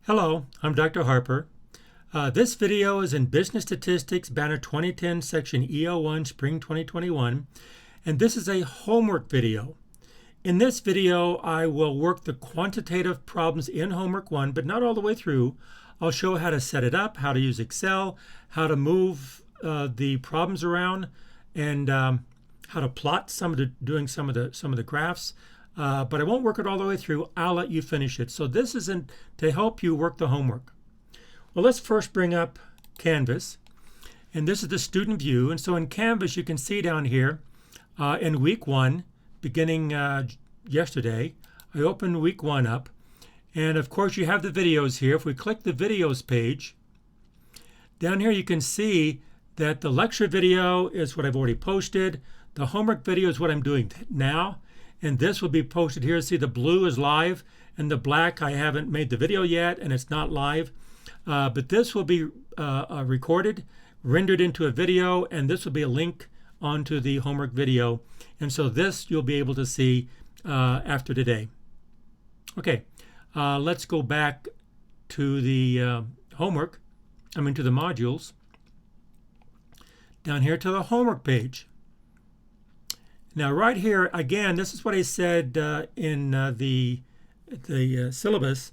Hello, I'm Dr. Harper. This video is in Business Statistics, BANA 2010, Section E01, Spring 2021, and this is a homework video. In this video, I will work the quantitative problems in Homework 1, but not all the way through. I'll show how to set it up, how to use Excel, how to move the problems around, and how to plot doing some of the graphs. But I won't work it all the way through. I'll let you finish it. So this isn't to help you work the homework. Well, let's first bring up Canvas. And this is the student view. And so in Canvas, you can see down here in week 1, beginning yesterday, I opened week 1 up. And of course, you have the videos here. If we click the videos page, down here you can see that the lecture video is what I've already posted. The homework video is what I'm doing now. And this will be posted here. See, the blue is live and the black I haven't made the video yet and it's not live. But this will be recorded, rendered into a video, and this will be a link onto the homework video. And so this you'll be able to see after today. Okay, let's go back to the homework, to the modules. Down here to the homework page. Now right here, again, this is what I said in the syllabus.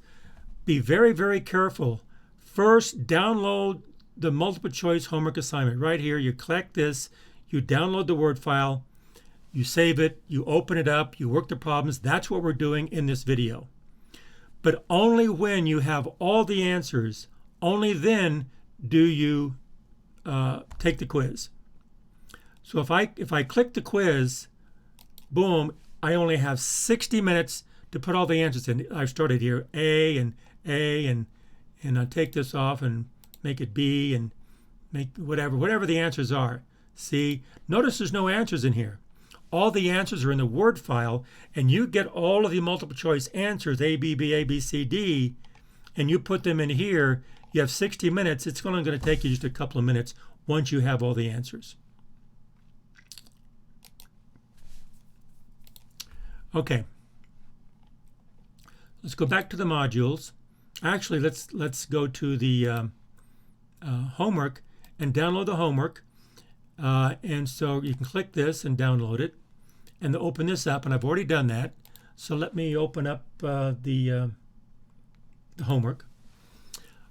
Be very, very careful. First, download the multiple choice homework assignment. Right here, you collect this, you download the Word file, you save it, you open it up, you work the problems. That's what we're doing in this video. But only when you have all the answers, only then do you take the quiz. So if I click the quiz, boom, I only have 60 minutes to put all the answers in. I've started here A, and I'll take this off and make it B and make whatever the answers are. See, notice there's no answers in here. All the answers are in the Word file, and you get all of the multiple choice answers, A, B, B, A, B, C, D, and you put them in here. You have 60 minutes. It's only going to take you just a couple of minutes once you have all the answers. Okay, let's go back to the modules. Actually, let's go to the homework and download the homework. And so you can click this and download it and open this up. And I've already done that. So let me open up the homework.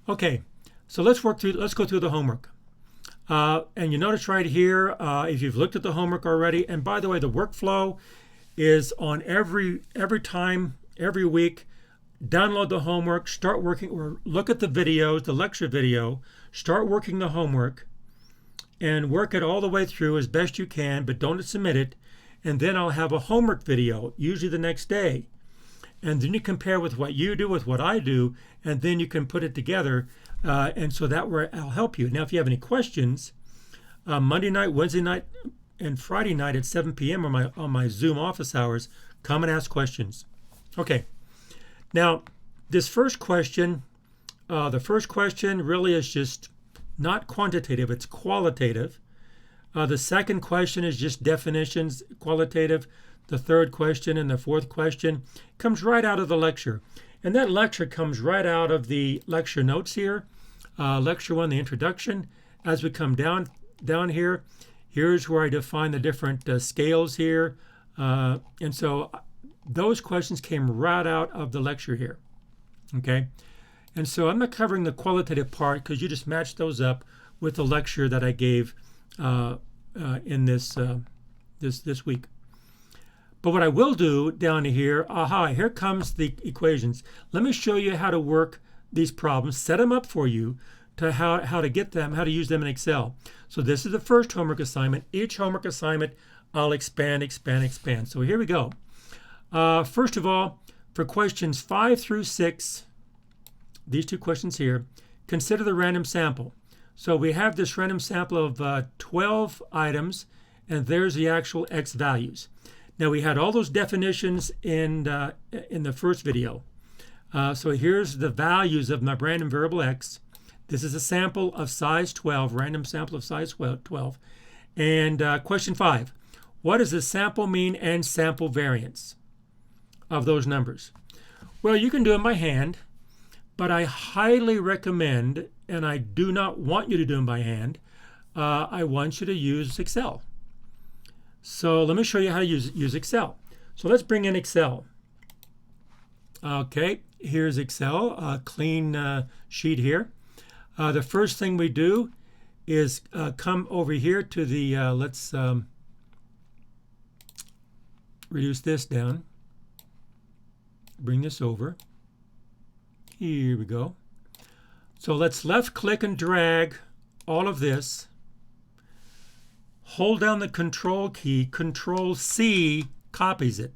Okay, so let's go through the homework. And you notice right here, if you've looked at the homework already, and by the way, the workflow is on every time, every week. Download the homework, start working, or look at the videos, the lecture video, start working the homework, and work it all the way through as best you can, but don't submit it. And then I'll have a homework video, usually the next day. And then you compare with what you do with what I do, and then you can put it together. And so that way I'll help you. Now, if you have any questions, Monday night, Wednesday night, and Friday night at 7 p.m. on my Zoom office hours, come and ask questions. Okay. Now, this first question, the first question really is just not quantitative, it's qualitative. The second question is just definitions, qualitative. The third question and the fourth question comes right out of the lecture. And that lecture comes right out of the lecture notes here. Lecture 1, the introduction. As we come down here, here's where I define the different scales here. And so those questions came right out of the lecture here. Okay. And so I'm not covering the qualitative part because you just match those up with the lecture that I gave in this week. But what I will do down here, here comes the equations. Let me show you how to work these problems, set them up for you to how to get them, how to use them in Excel. So this is the first homework assignment. Each homework assignment, I'll expand. So here we go. First of all, for questions 5 through 6, these two questions here, consider the random sample. So we have this random sample of 12 items, and there's the actual X values. Now we had all those definitions in the first video. So here's the values of my random variable X. This is a sample of size 12, random sample of size 12. And question 5, what is the sample mean and sample variance of those numbers? Well, you can do it by hand, but I highly recommend, and I do not want you to do them by hand, I want you to use Excel. So let me show you how to use Excel. So let's bring in Excel. Okay, here's Excel, a clean sheet here. The first thing we do is come over here to the, let's reduce this down. Bring this over. Here we go. So let's left click and drag all of this. Hold down the Control key, Control C copies it.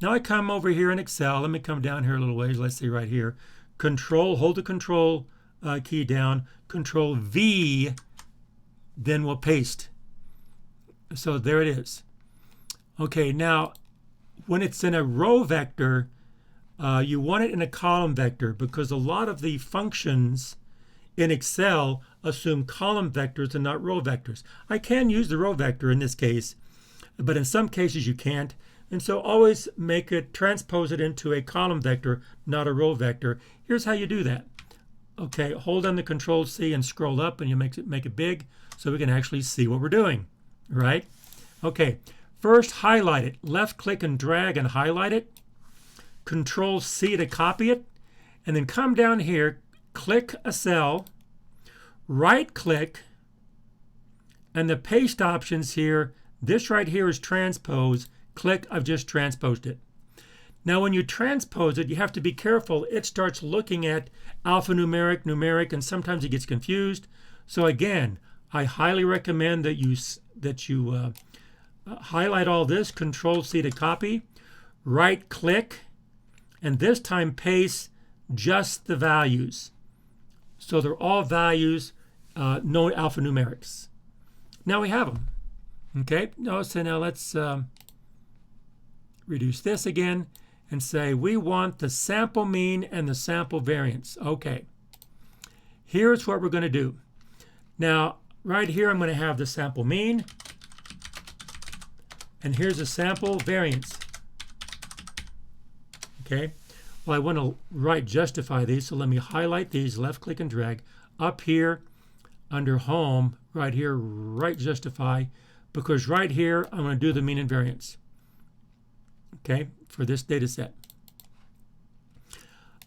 Now I come over here in Excel. Let me come down here a little ways. Let's see right here. Hold the Control key down. Control V, then we'll paste. So there it is. Okay, now when it's in a row vector, you want it in a column vector because a lot of the functions in Excel assume column vectors and not row vectors. I can use the row vector in this case, but in some cases you can't. And so always transpose it into a column vector, not a row vector. Here's how you do that. Okay, hold on the Control C and scroll up, and you make it big so we can actually see what we're doing, right? Okay, first highlight it. Left click and drag and highlight it. Control C to copy it, and then come down here, click a cell, right click, and the paste options here, this right here is transpose. Click, I've just transposed it. Now when you transpose it, you have to be careful. It starts looking at alphanumeric, numeric, and sometimes it gets confused. So again, I highly recommend that you highlight all this, Control C to copy, right click, and this time paste just the values. So they're all values, no alphanumerics. Now we have them. Okay, so now let's reduce this again and say we want the sample mean and the sample variance. Okay, here's what we're going to do. Now right here I'm going to have the sample mean, and here's the sample variance. Okay, well I want to justify these, so let me highlight these, left click and drag up here under home, right here, right justify, because right here I'm going to do the mean and variance. Okay, for this data set.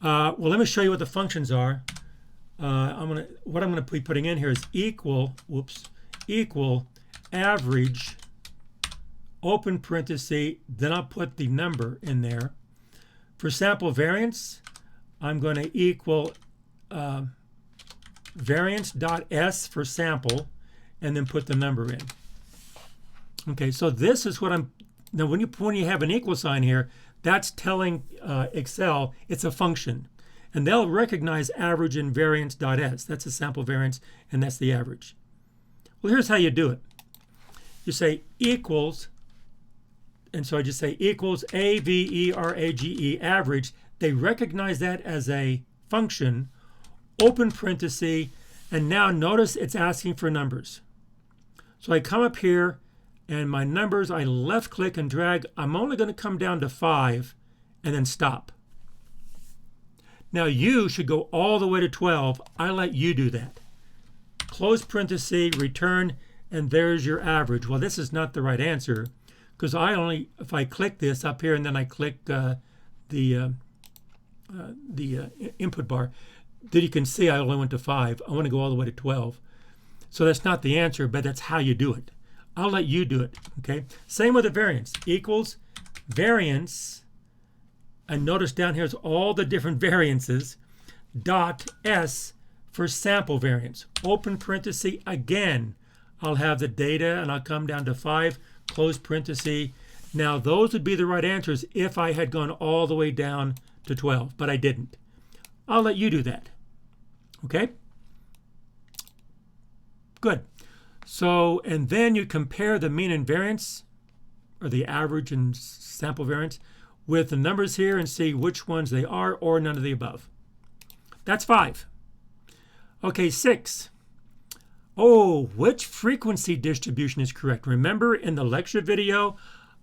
Well, let me show you what the functions are. What I'm going to be putting in here is equal average, open parenthesis, then I'll put the number in there. For sample variance, I'm going to equal variance.s for sample, and then put the number in. Okay, so this is what I'm. Now, when you have an equal sign here, that's telling Excel it's a function. And they'll recognize average in variance.s. That's a sample variance, and that's the average. Well, here's how you do it. You say equals, and so I just say equals average, average. They recognize that as a function, open parenthesis, and now notice it's asking for numbers. So I come up here, and my numbers, I left click and drag. I'm only going to come down to 5 and then stop. Now you should go all the way to 12. I let you do that. Close parenthesis, return, and there's your average. Well, this is not the right answer because if I click this up here and then I click the input bar, then you can see I only went to 5. I want to go all the way to 12. So that's not the answer, but that's how you do it. I'll let you do it, okay? Same with the variance. Equals variance, and notice down here is all the different variances, dot S for sample variance. Open parenthesis, again, I'll have the data, and I'll come down to 5, close parenthesis. Now, those would be the right answers if I had gone all the way down to 12, but I didn't. I'll let you do that, okay? Good. So, and then you compare the mean and variance, or the average and sample variance, with the numbers here and see which ones they are, or none of the above. That's 5. Okay, 6. Oh, which frequency distribution is correct? Remember in the lecture video,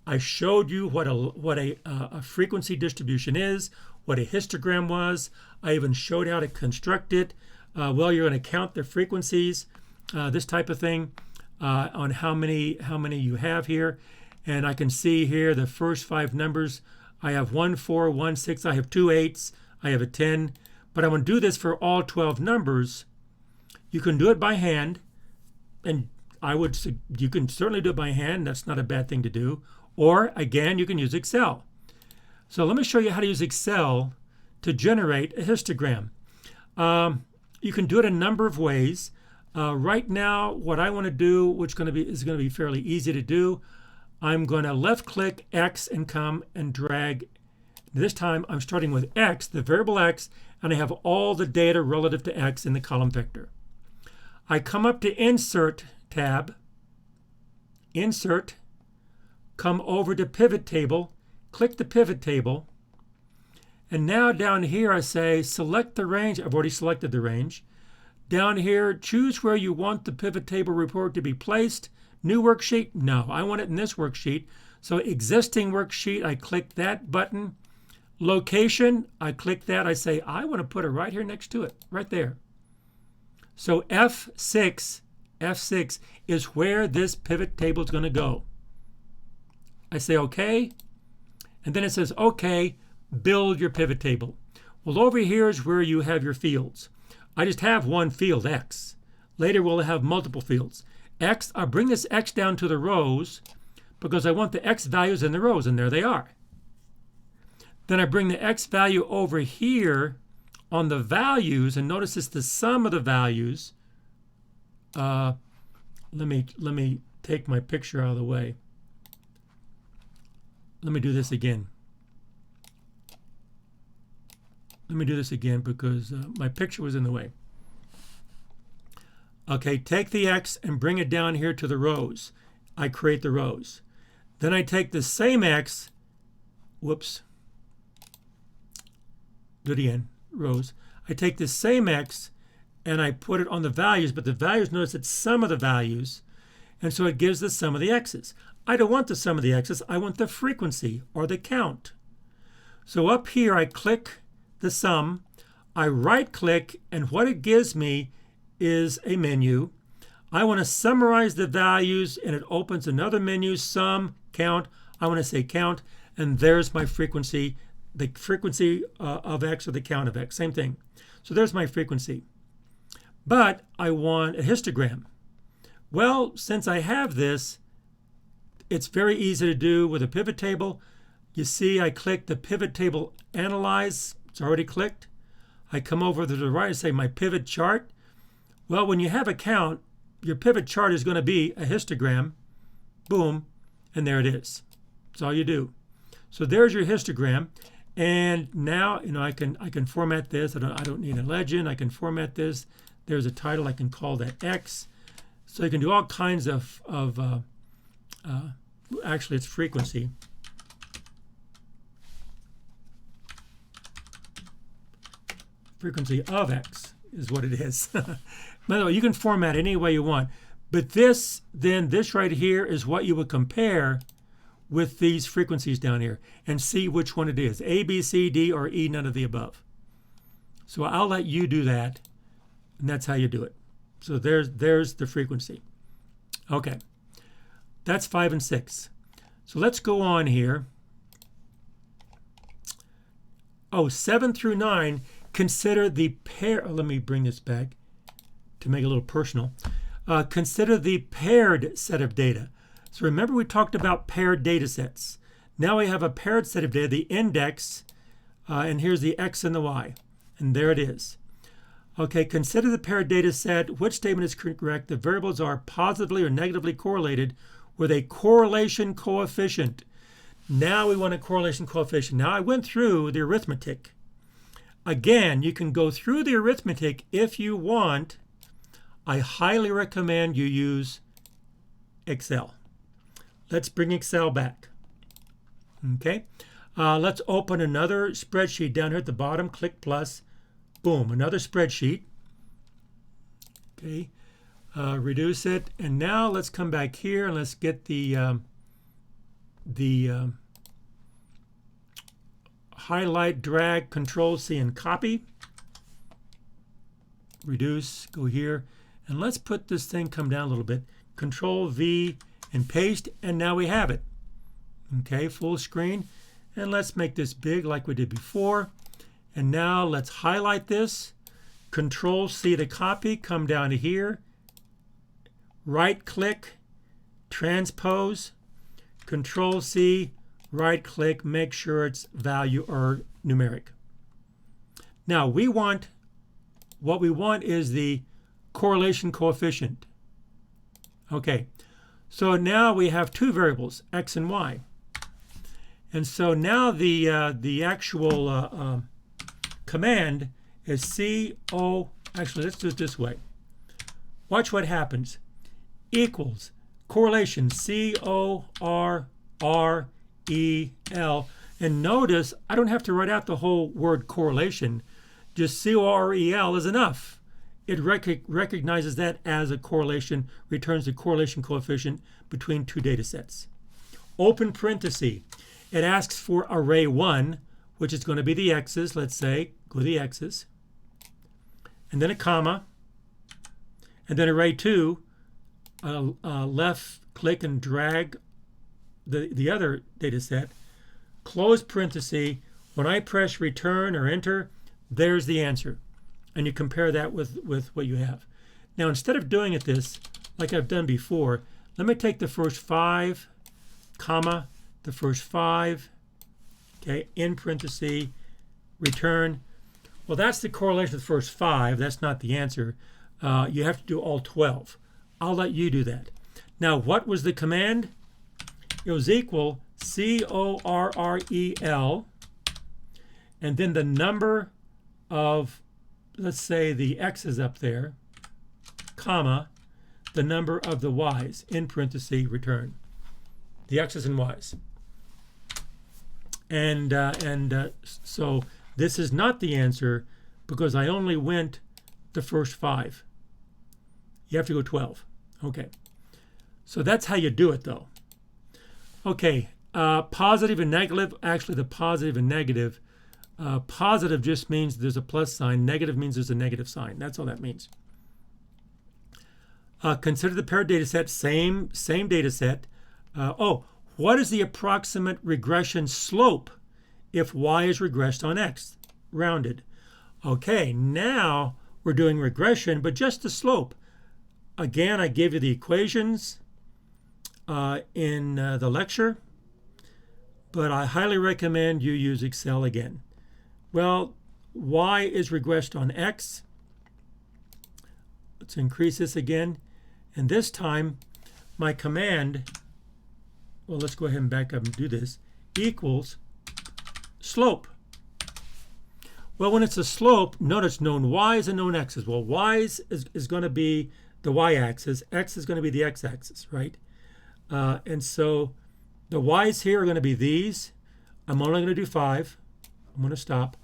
I showed you what a frequency distribution is, what a histogram was. I even showed how to construct it. Well, you're going to count the frequencies, this type of thing, on how many you have here. And I can see here the first 5 numbers. I have 1, 4, 1, 6. I have 2 8s. I have a 10. But I'm going to do this for all 12 numbers. You can do it by hand, and you can certainly do it by hand. That's not a bad thing to do. Or again, you can use Excel. So let me show you how to use Excel to generate a histogram. You can do it a number of ways. Right now, what I want to do, which is going to be fairly easy to do, I'm going to left-click X and come and drag. This time, I'm starting with X, the variable X, and I have all the data relative to X in the column vector. I come up to Insert tab, Insert, come over to Pivot Table, click the Pivot Table, and now down here I say select the range. I've already selected the range. Down here, choose where you want the pivot table report to be placed. New worksheet? No, I want it in this worksheet. So existing worksheet, I click that button. Location, I click that. I say I want to put it right here next to it, right there. So F6 is where this pivot table is going to go. I say OK, and then it says OK, build your pivot table. Well, over here is where you have your fields. I just have one field, X. Later we'll have multiple fields. X, I'll bring this X down to the rows because I want the X values in the rows, and there they are. Then I bring the X value over here on the values, and notice it's the sum of the values. Let me take my picture out of the way. Let me do this again. Let me do this again because my picture was in the way. Okay, take the X and bring it down here to the rows. I create the rows. Then I take the same X, whoops, do it again, rows. I take the same X and I put it on the values, but the values, notice it's sum of the values, and so it gives the sum of the X's. I don't want the sum of the X's, I want the frequency or the count. So up here I click the sum, I right click, and what it gives me is a menu. I want to summarize the values, and it opens another menu, sum, count. I want to say count, and there's my frequency, the frequency of X or the count of X, same thing. So there's my frequency. But I want a histogram. Well, since I have this, it's very easy to do with a pivot table. You see, I click the pivot table analyze. It's already clicked. I come over to the right and say my pivot chart. Well, when you have a count, your pivot chart is going to be a histogram. Boom, and there it is. That's all you do. So there's your histogram. And now, I can format this. I don't need a legend. I can format this. There's a title. I can call that X. So you can do all kinds of actually it's frequency. Frequency of X is what it is. By the way, you can format any way you want. But this right here is what you would compare with these frequencies down here and see which one it is. A, B, C, D, or E, none of the above. So I'll let you do that, and that's how you do it. So there's the frequency. Okay, that's 5 and 6. So let's go on here. Oh, 7 through 9, consider the pair. Let me bring this back to make it a little personal. Consider the paired set of data. So remember we talked about paired data sets. Now we have a paired set of data, the index, and here's the X and the Y. And there it is. Okay, consider the paired data set. Which statement is correct? The variables are positively or negatively correlated with a correlation coefficient. Now we want a correlation coefficient. Now I went through the arithmetic. Again, you can go through the arithmetic if you want. I highly recommend you use Excel. Let's bring Excel back. Okay, let's open another spreadsheet down here at the bottom. Click plus. Boom, another spreadsheet. Okay, reduce it, and now let's come back here and let's get the highlight, drag, Control C and copy. Reduce, go here. And let's put this thing come down a little bit. Control V and paste, and now we have it. Okay, full screen. And let's make this big like we did before. And now let's highlight this. Control C to copy, come down to here. Right click, transpose. Control C, right click, make sure it's value or numeric. Now what we want is the correlation coefficient. Okay, so now we have two variables, x and y. And so now the actual command is actually let's do it this way. Watch what happens. Equals correlation CORREL. And notice I don't have to write out the whole word correlation. Just CORREL is enough. It recognizes that as a correlation, returns the correlation coefficient between two data sets. Open parenthesis. It asks for array 1, which is going to be the x's, let's say, go to the x's, and then a comma, and then array 2, left click and drag the other data set, close parenthesis. When I press return or enter, there's the answer. And you compare that with what you have. Now, instead of doing it this, like I've done before, let me take the first 5, comma, the first 5, okay, in parenthesis, return. Well, that's the correlation of the first 5. That's not the answer. You have to do all 12. I'll let you do that. Now, what was the command? It was equal CORREL, and then the number of, let's say the x's up there, comma, the number of the y's, in parenthesis, return. The x's and y's. And so this is not the answer because I only went the first 5. You have to go 12. Okay. So that's how you do it, though. Okay. Positive and negative. Actually, the positive and negative. Positive just means there's a plus sign. Negative means there's a negative sign. That's all that means. Consider the paired data set. Same data set. What is the approximate regression slope if y is regressed on x? Rounded. Okay, now we're doing regression, but just the slope. Again, I gave you the equations in the lecture, but I highly recommend you use Excel again. Well, y is regressed on x. Let's increase this again. And this time, my command, well, let's go ahead and back up and do this, equals slope. Well, when it's a slope, notice known y's and known x's. Well, y's is going to be the y-axis. X is going to be the x-axis, right? And so the y's here are going to be these. I'm only going to do 5. I'm going to stop.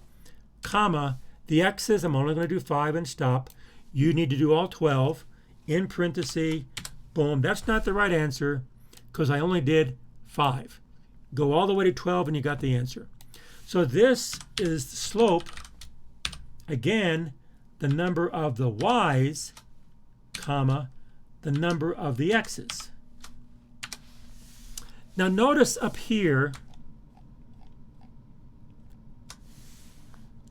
Comma, the x's, I'm only going to do 5 and stop. You need to do all 12. In parenthesis, boom. That's not the right answer because I only did 5. Go all the way to 12 and you got the answer. So this is the slope. Again, the number of the y's, comma, the number of the x's. Now notice up here,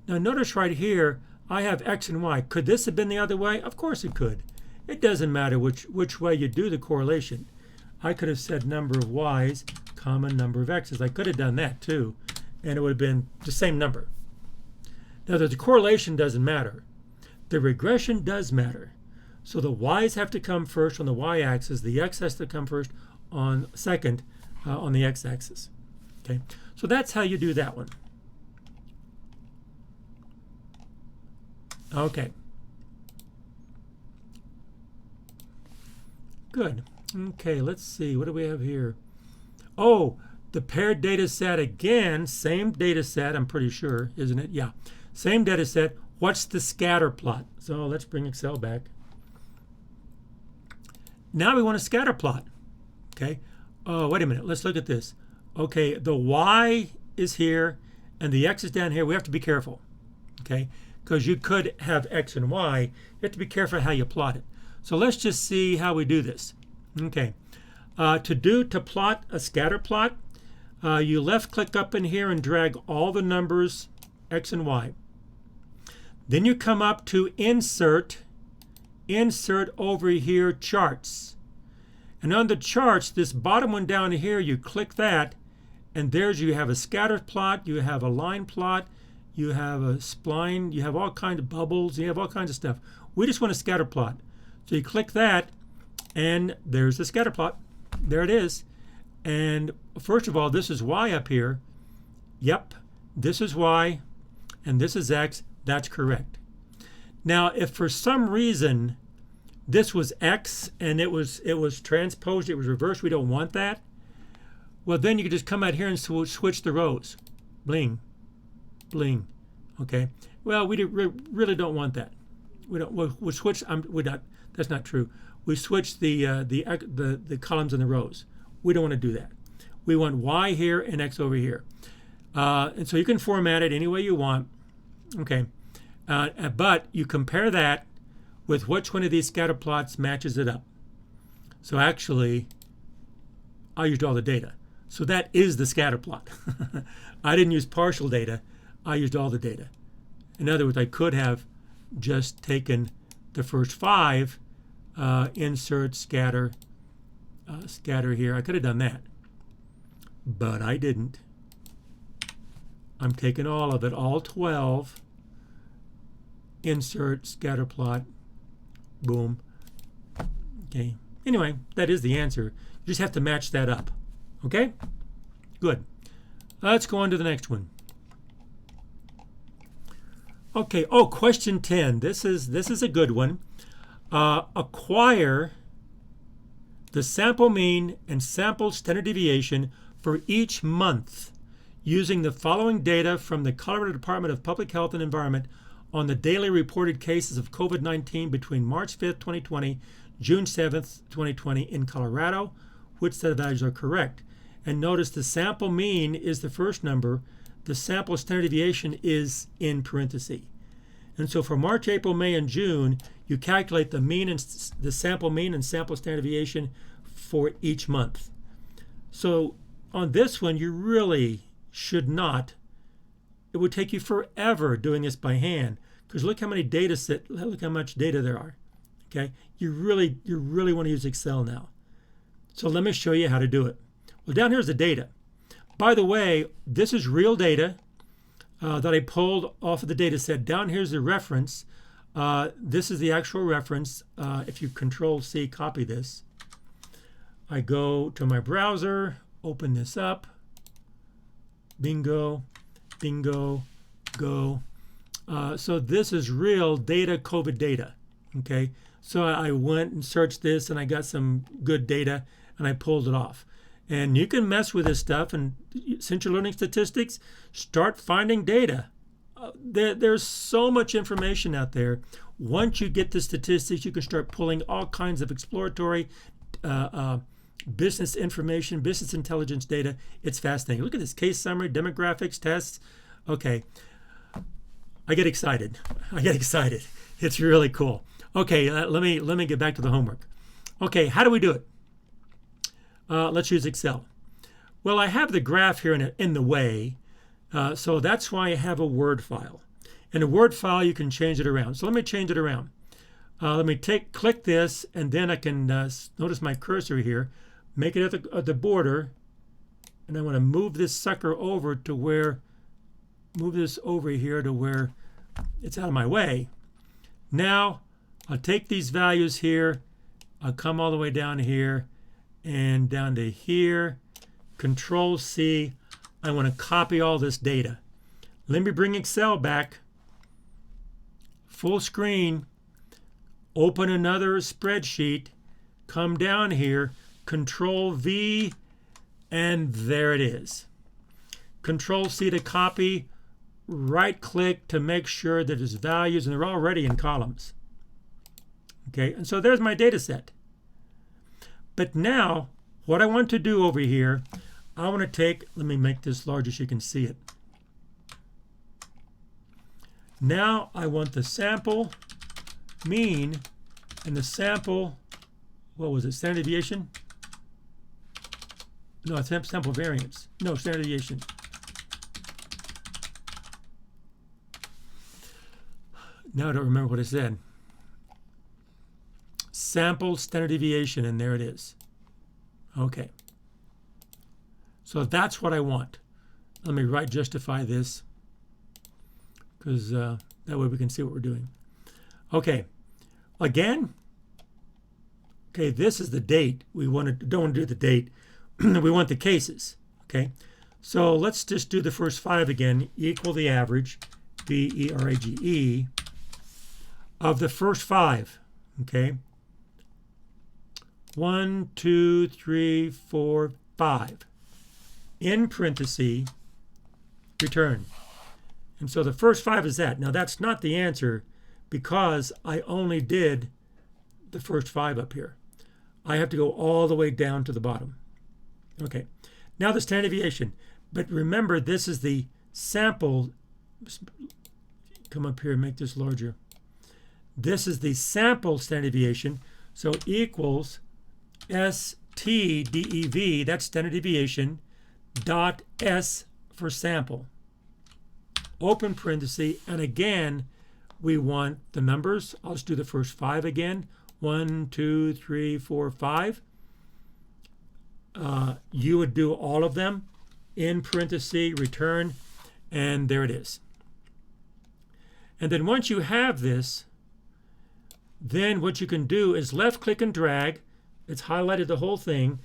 now notice right here, I have x and y. Could this have been the other way? Of course it could. It doesn't matter which way you do the correlation. I could have said number of y's, comma, number of x's. I could have done that too, and it would have been the same number. Now the correlation doesn't matter. The regression does matter. So the y's have to come first on the y-axis. The x has to come first on second on the x-axis. Okay, so that's how you do that one. Okay. Good. Okay, let's see. What do we have here? Oh, the paired data set again. Same data set, I'm pretty sure, isn't it? Yeah. Same data set. What's the scatter plot? So let's bring Excel back. Now we want a scatter plot. Okay. Oh, wait a minute. Let's look at this. Okay, the y is here and the x is down here, we have to be careful, okay? Because you could have x and y. You have to be careful how you plot it. So let's just see how we do this. Okay, to plot a scatter plot, you left click up in here and drag all the numbers x and y. Then you come up to insert over here charts. And on the charts, this bottom one down here, you click that, and there's you have a scatter plot, you have a line plot, you have a spline, you have all kinds of bubbles, you have all kinds of stuff. We just want a scatter plot. So you click that, and there's the scatter plot. There it is. And first of all, this is y up here. Yep, this is y, and this is x. That's correct. Now, if for some reason this was x and it was transposed, it was reversed, we don't want that, well, then you can just come out here and switch the rows. Bling, bling. Okay. Well, we really don't want that. We switch. We're not. That's not true. We switch the columns and the rows. We don't want to do that. We want y here and x over here. And so you can format it any way you want. Okay. But you compare that with which one of these scatter plots matches it up. So actually, I used all the data. So that is the scatter plot. I didn't use partial data. I used all the data. In other words, I could have just taken the first 5, insert, scatter, scatter here. I could have done that, but I didn't. I'm taking all of it, all 12, insert, scatter plot, boom. Okay. Anyway, that is the answer. You just have to match that up. Okay? Good. Let's go on to the next one. Okay. Oh, question 10. This is a good one. Acquire the sample mean and sample standard deviation for each month using the following data from the Colorado Department of Public Health and Environment on the daily reported cases of COVID-19 between March 5th, 2020, June 7th, 2020 in Colorado. Which set of values are correct? And notice the sample mean is the first number. The sample standard deviation is in parentheses. And so for March, April, May, and June, you calculate the mean and the sample mean and sample standard deviation for each month. So on this one, you really should not. It would take you forever doing this by hand, because look how many look how much data there are. Okay, you really want to use Excel now. So let me show you how to do it. Well, down here's the data. By the way, this is real data that I pulled off of the data set. Down here's the reference. This is the actual reference. If you Control-C, copy this. I go to my browser, open this up. Bingo, bingo, go. So this is real data, COVID data. Okay, so I went and searched this, and I got some good data, and I pulled it off. And you can mess with this stuff, and since you're learning statistics, start finding data. There's so much information out there. Once you get the statistics, you can start pulling all kinds of exploratory business information, business intelligence data. It's fascinating. Look at this case summary, demographics, tests. Okay, I get excited. It's really cool. Okay, let me get back to the homework. Okay, how do we do it? Let's use Excel. Well, I have the graph here in the way, so that's why I have a Word file. In a Word file, you can change it around. So let me change it around. Let me click this, and then I can notice my cursor here, make it at the border, and I want to move this sucker over to where, move this over here to where it's out of my way. Now, I'll take these values here, I'll come all the way down here, and down to here, Control-C. I want to copy all this data. Let me bring Excel back, full screen, open another spreadsheet, come down here, Control-V, and there it is. Control-C to copy, right-click to make sure that there's values, and they're already in columns. Okay, and so there's my data set. But now, what I want to do over here, I want to take, let me make this larger so you can see it. Now I want the sample mean and the sample, what was it, standard deviation? No, it's sample variance. No, standard deviation. Now I don't remember what I said. Sample standard deviation, and there it is. Okay. So that's what I want. Let me justify this, because that way we can see what we're doing. Okay. Again. Okay, this is the date. We don't want to do the date. We want the cases. Okay. So let's just do the first 5 again. Equal the average, B-E-R-A-G-E, of the first 5. Okay. 1, 2, 3, 4, 5. In parentheses, return. And so the first 5 is that. Now that's not the answer because I only did the first 5 up here. I have to go all the way down to the bottom. Okay. Now the standard deviation. But remember, this is the sample. Come up here and make this larger. This is the sample standard deviation. So equals STDEV, that's standard deviation, dot S for sample. Open parenthesis, and again, we want the numbers. I'll just do the first 5 again. 1, 2, 3, 4, 5. You would do all of them. In parenthesis, return, and there it is. And then once you have this, then what you can do is left click and drag. It's highlighted the whole thing,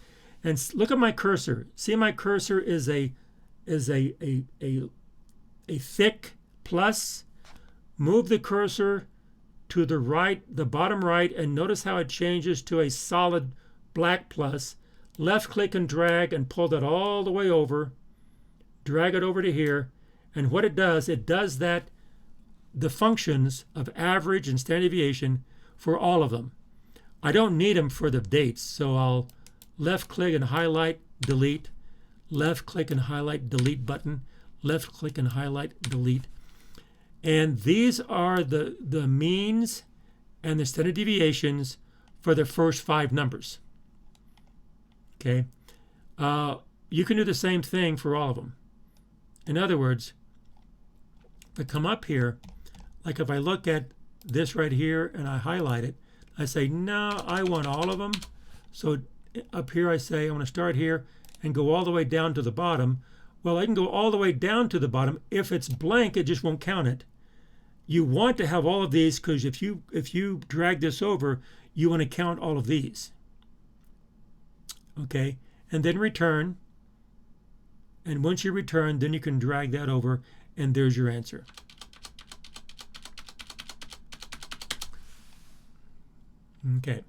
and look at my cursor. See, my cursor is a thick plus. Move the cursor to the right, the bottom right, and notice how it changes to a solid black plus. Left click and drag and pull that all the way over. Drag it over to here, and what it does that the functions of average and standard deviation for all of them. I don't need them for the dates, so I'll left click and highlight, delete, left click and highlight, delete button, left click and highlight, delete. And these are the means and the standard deviations for the first 5 numbers. Okay. You can do the same thing for all of them. In other words, if I come up here, like if I look at this right here and I highlight it, I say, no, I want all of them. So up here I say, I want to start here and go all the way down to the bottom. Well, I can go all the way down to the bottom. If it's blank, it just won't count it. You want to have all of these because if you drag this over, you want to count all of these. Okay, and then return. And once you return, then you can drag that over, and there's your answer. Okay.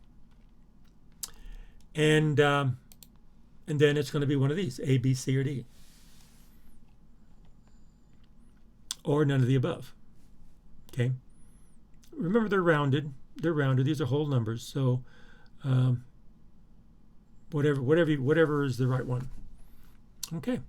And then it's going to be one of these, A, B, C, or D. Or none of the above. Okay. Remember, they're rounded. They're rounded. These are whole numbers. So whatever is the right one. Okay.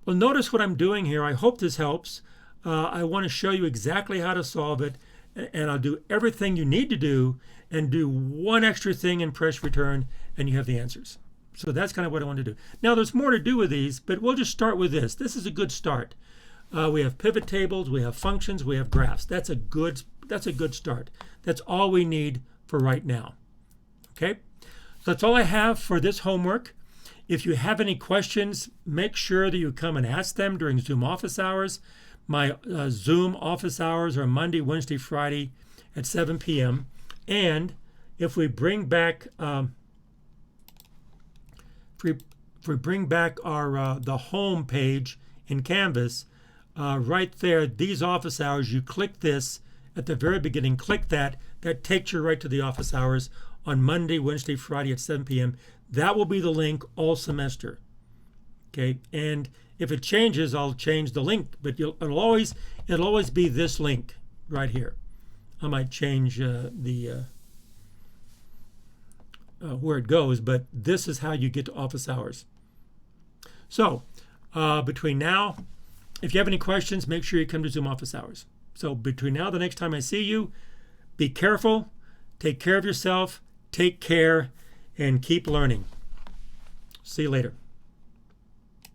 Well, notice what I'm doing here. I hope this helps. I want to show you exactly how to solve it, and I'll do everything you need to do and do one extra thing and press return, and you have the answers. So that's kind of what I want to do. Now, there's more to do with these, but we'll just start with this. This is a good start. We have pivot tables, we have functions, we have graphs. That's a good start. That's all we need for right now. Okay? So that's all I have for this homework. If you have any questions, make sure that you come and ask them during Zoom office hours. My Zoom office hours are Monday, Wednesday, Friday at 7 p.m. And if we bring back our the home page in Canvas, right there, these office hours, you click this at the very beginning, click that takes you right to the office hours on Monday, Wednesday, Friday at 7 p.m. That will be the link all semester. Okay, and if it changes, I'll change the link, but it'll always be this link right here. I might change where it goes, but this is how you get to office hours. So between now, if you have any questions, make sure you come to Zoom office hours. So between now and the next time I see you, be careful, take care of yourself, take care, and keep learning. See you later.